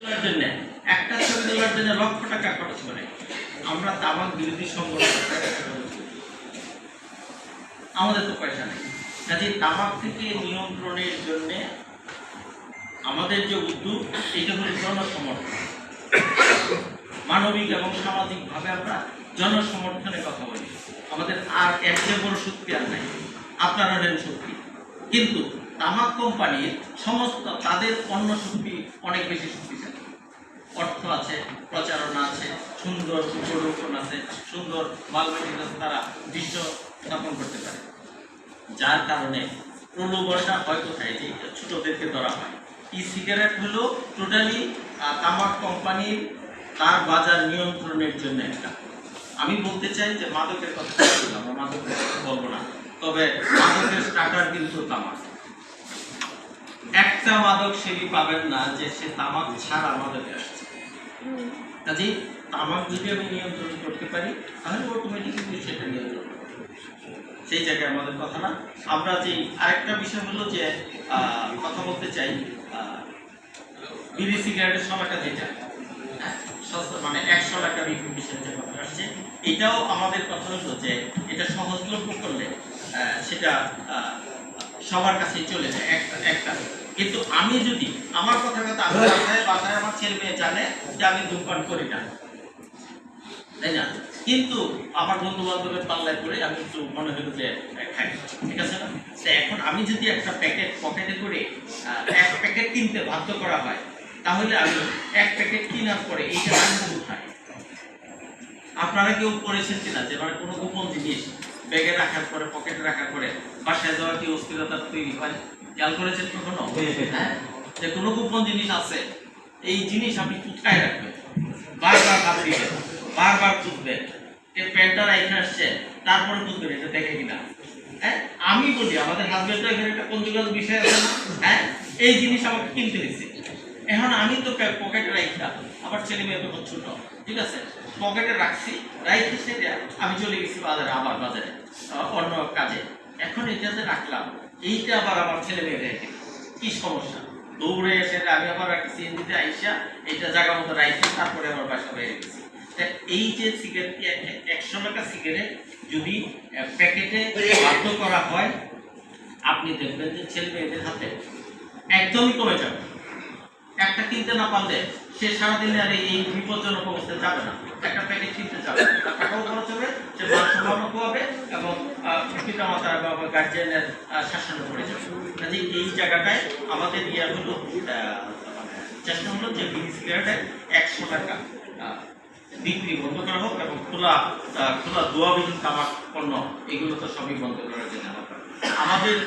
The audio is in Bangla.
জন্য একটা ছবি তোলার জন্য লক্ষ টাকা খরচ করে। আমরা তামাক বিরোধী সংগঠন, আমাদের তো পয়সা নেই। কাজে তামাক থেকে নিয়ন্ত্রণের জন্য আমাদের যে উদ্যোগ, এটা হলো জনসমর্থন। মানবিক এবং সামাজিকভাবে আমরা জনসমর্থনের কথা বলি। আমাদের আর এর চেয়ে বড় শক্তি আর নাই, আপনারা নেন শক্তি। কিন্তু তামাক কোম্পানির সমস্ত তাদের অন্য শক্তি অনেক বেশি শক্তিশালী। অর্থ আছে, প্রচারণা আছে, সুন্দর উপরোপণ আছে, সুন্দর মালবাহী আছে, তারা দৃশ্য স্থাপন করতে পারে। যার কারণে প্রলোভনটা হয় কোথায়, যে ছোটদেরকে ধরা হয়। ই সিগারেট হলো টোটালি তামাক কোম্পানির তার বাজার নিয়ন্ত্রণের জন্য একটা। আমি বলতে চাই যে মাদকের কথা বললাম, আমরা মাদকের কথা বলবো না, তবে মাদকের স্টার্টার কিন্তু তামাক। একটা মাদক সেবী পাবেন না যে সে তামাক ছাড়া মাদকে আসছে। কাজেই তামাক যদি আমি নিয়ন্ত্রণ করতে পারি, তাহলে অটোমেটিক্যালি সেটা নিয়ন্ত্রণ করতে পারি। সেই জায়গায় আমাদের কথা না। আমরা যে আরেকটা বিষয় হলো যে কথা বলতে চাই, বিড়ি সিগারেটের সময়টা যেটা মানে 100 টাকা বিক্রি বিষয়ে যে কথা আসছে, এটাও আমাদের কথা হলো যে এটা সহজলভ্য করলে সেটা সবার কাছেই চলে যায় একটা। কিন্তু আমি যদি আমার কথা আমি বাসায় আমার ছেলে মেয়ে জানে যে আমি ধূমপান করি না, তাই না? কিন্তু আমার বন্ধু বান্ধবের পাল্লায় পড়ে আমি একটু মনে হলো যে খাই, ঠিক আছে না? এখন আমি যদি একটা প্যাকেট পকেটে করে 1 প্যাকেট কিনতে বাধ্য করা হয়, তাহলে আমি 1 প্যাকেট কেনার পরে এইটা আনবো খাই। আপনারা কেউ করেছেন কিনা যে মানে কোনো গোপন জিনিস ব্যাগে রাখার পরে, পকেটে রাখার পরে বাসায় যাওয়া কি অস্থিরতা তৈরি হয়? খেয়াল করেছেন কখনো? হ্যাঁ, যে কোনো গোপন জিনিস আছে, এই জিনিস আপনি কুটকায় রাখবেন, বারবার হাত দিবেন, বারবার খুঁজবেন, প্যান্টটা রাইখে আসছে, তারপরে খুঁজবেন এটা দেখে কিনা। হ্যাঁ, আমি বলি আমাদের হাজবেন্ড এখানে একটা কনজুগাল বিষয় আছে না? হ্যাঁ, এই জিনিস আমাকে কিনতে দিচ্ছে, এখন আমি তো পকেটে রাখা, আবার ছেলে মেয়ে তখন ছোট, ঠিক আছে, পকেটে রাখছি, রাইখে সেটা আমি চলে গেছি বাজারে, আবার বাজারে অন্য কাজে। এখন এটাতে রাখলাম, এইটা আবার আমার ছেলে মেয়ে রেখে, কি সমস্যা? দৌড়ে এসে আমি আবার সিএনজিতে আইসা এটা জায়গা মতো রাইখে তারপরে আমার বাসা বেরিয়ে গেছি। এই যে সিগারেট, 100 টাকা সিগারেট যদি প্যাকেটে বাধ্য করা হয়, আপনি দেখবেন যে ছেলে মেয়েদের হাতে একদমই কমে যাবে। একটা কিনতে না পারলে সে সারাদিনে আর এই বিপজ্জনক অবস্থায় যাবে না, একটা প্যাকেট কিনতে যাবে, টাকাও খরচ হবে, সে মানসম্মানও হবে এবং পিতা মাতার বা গার্জিয়ানের শাসনে পড়ে যাবে। কাজে এই জায়গাটায় আমাদের হলো চেষ্টা হলো যে বিড়ি সিগারেটে 100 টাকা বিক্রি বন্ধ করা হোক এবং খোলা দোয়াবিহীন তামাক পণ্য এগুলো তো সবই বন্ধ করার জন্য আমাদের